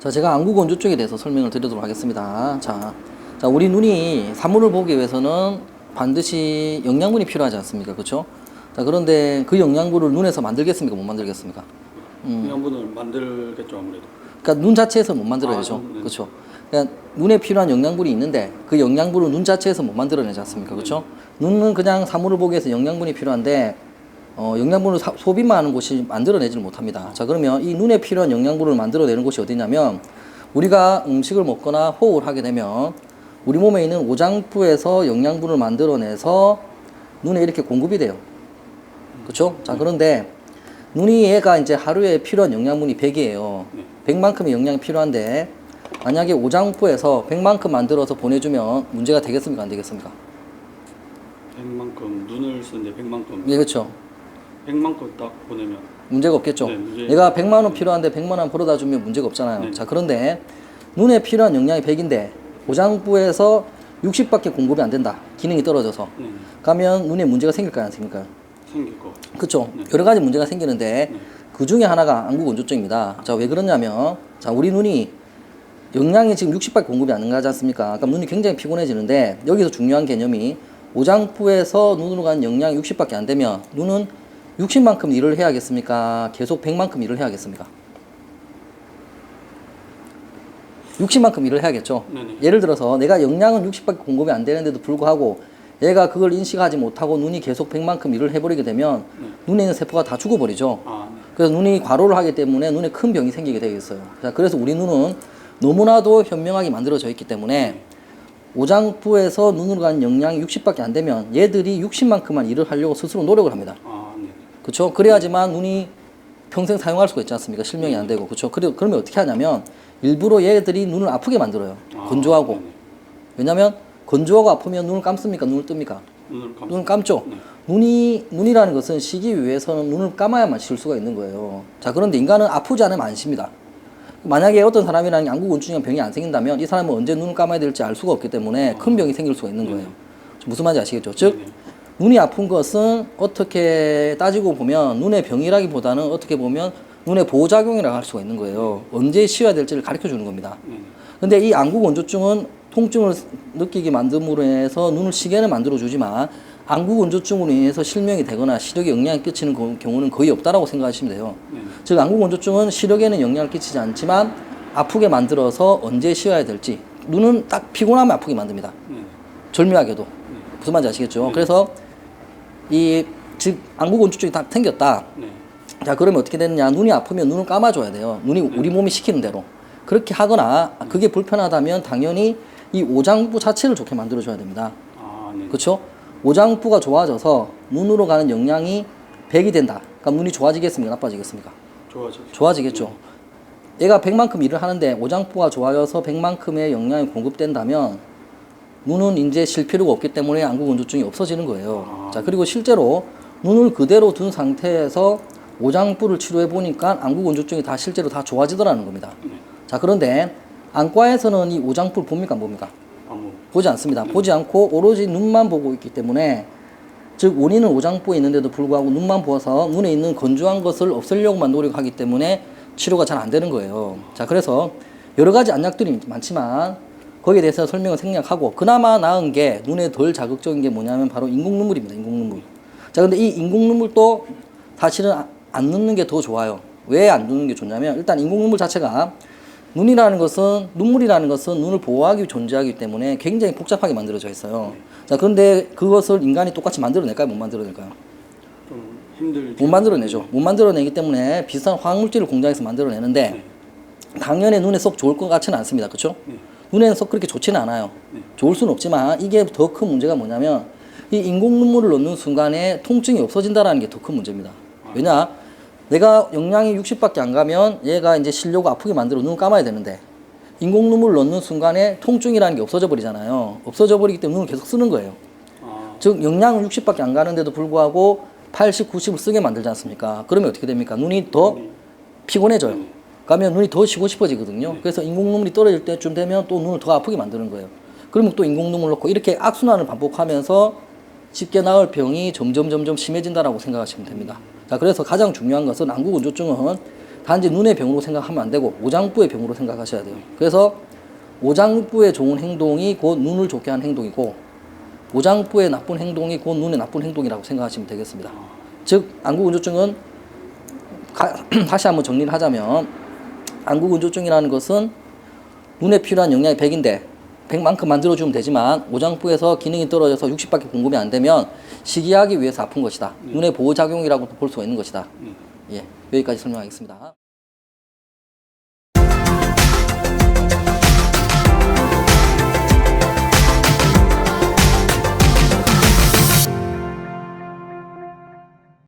자, 제가 안구건조증에 대해서 설명을 드리도록 하겠습니다. 자, 우리 눈이 사물을 보기 위해서는 반드시 영양분이 필요하지 않습니까? 그렇죠? 자, 그런데 그 영양분을 눈에서 만들겠습니까? 못 만들겠습니까? 영양분을 만들겠죠, 아무래도. 그러니까 눈 자체에서 못 만들어내죠. 네. 그렇죠? 그러니까 눈에 필요한 영양분이 있는데 그 영양분을 눈 자체에서 못 만들어내지 않습니까? 그렇죠? 눈은 그냥 사물을 보기 위해서 영양분이 필요한데 영양분을 소비만 하는 곳이 만들어내지를 못합니다. 자, 그러면 이 눈에 필요한 영양분을 만들어내는 곳이 어디냐면 우리가 음식을 먹거나 호흡을 하게 되면 우리 몸에 있는 오장부에서 영양분을 만들어내서 눈에 이렇게 공급이 돼요. 그렇죠? 자, 그런데 눈이 얘가 이제 하루에 필요한 영양분이 100이에요. 100만큼의 영양이 필요한데 만약에 오장부에서 100만큼 만들어서 보내주면 문제가 되겠습니까? 안 되겠습니까? 100만큼 눈을 쓰는데 100만큼. 예, 그렇죠. 100만큼 딱 보내면 문제가 없겠죠. 네, 내가 100만 원 필요한데 100만 원 벌어다 주면 문제가 없잖아요. 네. 자, 그런데 눈에 필요한 영양이 100인데 오장부에서 60밖에 공급이 안 된다. 기능이 떨어져서. 네. 가면 눈에 문제가 생길까요? 안 생길까요? 생길 것 같아요. 그렇죠. 네. 여러 가지 문제가 생기는데 네. 그 중에 하나가 안구건조증입니다. 자, 왜 그러냐면 자, 우리 눈이 영양이 지금 60밖에 공급이 안 가지 않습니까? 그럼 눈이 굉장히 피곤해지는데 여기서 중요한 개념이 오장부에서 눈으로 가는 영양이 60밖에 안 되면 눈은 60만큼 일을 해야겠습니까? 계속 100만큼 일을 해야겠습니까? 60만큼 일을 해야겠죠. 네네. 예를 들어서 내가 영양은 60밖에 공급이 안 되는데도 불구하고 얘가 그걸 인식하지 못하고 눈이 계속 100만큼 일을 해버리게 되면 눈에 있는 세포가 다 죽어버리죠. 네. 그래서 눈이 과로를 하기 때문에 눈에 큰 병이 생기게 되겠어요. 자, 그래서 우리 눈은 너무나도 현명하게 만들어져 있기 때문에 오장부에서 눈으로 가는 영양이 60밖에 안 되면 얘들이 60만큼만 일을 하려고 스스로 노력을 합니다. 네. 그렇죠? 그래야지만 눈이 평생 사용할 수가 있지 않습니까? 실명이 안 되고. 그렇죠? 그러면 어떻게 하냐면 일부러 얘들이 눈을 아프게 만들어요. 건조하고. 네네. 왜냐면 건조하고 아프면 눈을 감습니까? 눈을 뜹니까? 눈을 감죠. 네. 눈이라는 것은 쉬기 위해서는 눈을 감아야만 쉴 수가 있는 거예요. 자, 그런데 인간은 아프지 않으면 안 쉽니다. 만약에 어떤 사람이랑 안구건조증 병이 안 생긴다면 이 사람은 언제 눈을 감아야 될지 알 수가 없기 때문에 큰 병이 생길 수가 있는 거예요. 무슨 말인지 아시겠죠? 즉 눈이 아픈 것은 어떻게 따지고 보면 눈의 병이라기보다는 어떻게 보면 눈의 보호작용이라고 할 수가 있는 거예요. 언제 쉬어야 될지를 가르쳐 주는 겁니다. 근데 이 안구건조증은 통증을 느끼게 만듦으로 인해서 눈을 쉬게는 만들어 주지만 안구건조증으로 인해서 실명이 되거나 시력에 영향을 끼치는 경우는 거의 없다라고 생각하시면 돼요. 즉 안구건조증은 시력에는 영향을 끼치지 않지만 아프게 만들어서 언제 쉬어야 될지 눈은 딱 피곤하면 아프게 만듭니다. 절묘하게도. 무슨 말인지 아시겠죠? 그래서 즉 안구건조증이 딱 생겼다. 자, 그러면 어떻게 되느냐? 눈이 아프면 눈을 감아줘야 돼요. 눈이 우리 몸이 시키는 대로. 그렇게 하거나 그게 불편하다면 당연히 이 오장부 자체를 좋게 만들어줘야 됩니다. 그렇죠? 오장부가 좋아져서 눈으로 가는 영양이 100이 된다. 그럼 눈이 좋아지겠습니까? 나빠지겠습니까? 좋아지겠죠. 얘가 100만큼 일을 하는데 오장부가 좋아져서 100만큼의 영양이 공급된다면 눈은 이제 쉴 필요가 없기 때문에 안구건조증이 없어지는 거예요. 자, 그리고 실제로 눈을 그대로 둔 상태에서 오장부를 치료해 보니까 안구건조증이 다 실제로 다 좋아지더라는 겁니다. 자, 그런데 안과에서는 이 오장부를 봅니까? 안 봅니까? 보지 않습니다. 보지 않고 오로지 눈만 보고 있기 때문에 즉 원인은 오장부에 있는데도 불구하고 눈만 보아서 눈에 있는 건조한 것을 없애려고만 노력하기 때문에 치료가 잘 안 되는 거예요. 자, 그래서 여러 가지 안약들이 많지만 거기에 대해서 설명을 생략하고 그나마 나은 게 눈에 덜 자극적인 게 뭐냐면 바로 인공눈물입니다. 인공눈물. 자, 근데 이 인공눈물도 사실은 안 넣는 게 더 좋아요. 왜 안 넣는 게 좋냐면 일단 인공눈물 자체가 눈이라는 것은 눈물이라는 것은 눈을 보호하기 존재하기 때문에 굉장히 복잡하게 만들어져 있어요. 자, 그런데 그것을 인간이 똑같이 만들어낼까요? 못 만들어낼까요? 좀 힘들죠. 못 만들어내죠. 못 만들어내기 때문에 비슷한 화학물질을 공장에서 만들어내는데 당연히 눈에 썩 좋을 것 같지는 않습니다. 그렇죠? 눈에는 썩 그렇게 좋지는 않아요. 좋을 수는 없지만 이게 더 큰 문제가 뭐냐면 이 인공눈물을 넣는 순간에 통증이 없어진다는 게 더 큰 문제입니다. 왜냐? 내가 영양이 60밖에 안 가면 얘가 이제 쉬려고 아프게 만들어 눈을 감아야 되는데 인공눈물을 넣는 순간에 통증이라는 게 없어져 버리잖아요. 없어져 버리기 때문에 눈을 계속 쓰는 거예요. 즉 영양은 60밖에 안 가는데도 불구하고 80, 90을 쓰게 만들지 않습니까? 그러면 어떻게 됩니까? 눈이 더 피곤해져요. 가면 눈이 더 쉬고 싶어지거든요. 그래서 인공눈물이 떨어질 때쯤 되면 또 눈을 더 아프게 만드는 거예요. 그러면 또 인공눈물 넣고 이렇게 악순환을 반복하면서 쉽게 나을 병이 점점 심해진다라고 생각하시면 됩니다. 자, 그래서 가장 중요한 것은 안구건조증은 단지 눈의 병으로 생각하면 안 되고 오장부의 병으로 생각하셔야 돼요. 그래서 오장부의 좋은 행동이 곧 눈을 좋게 하는 행동이고 오장부의 나쁜 행동이 곧 눈의 나쁜 행동이라고 생각하시면 되겠습니다. 즉 안구건조증은 다시 한번 정리를 하자면 안구건조증이라는 것은 눈에 필요한 영양이 100인데 100만큼 만들어주면 되지만 오장부에서 기능이 떨어져서 60밖에 공급이 안 되면 식이하기 위해서 아픈 것이다. 눈의 보호작용이라고 볼 수가 있는 것이다. 예, 여기까지 설명하겠습니다.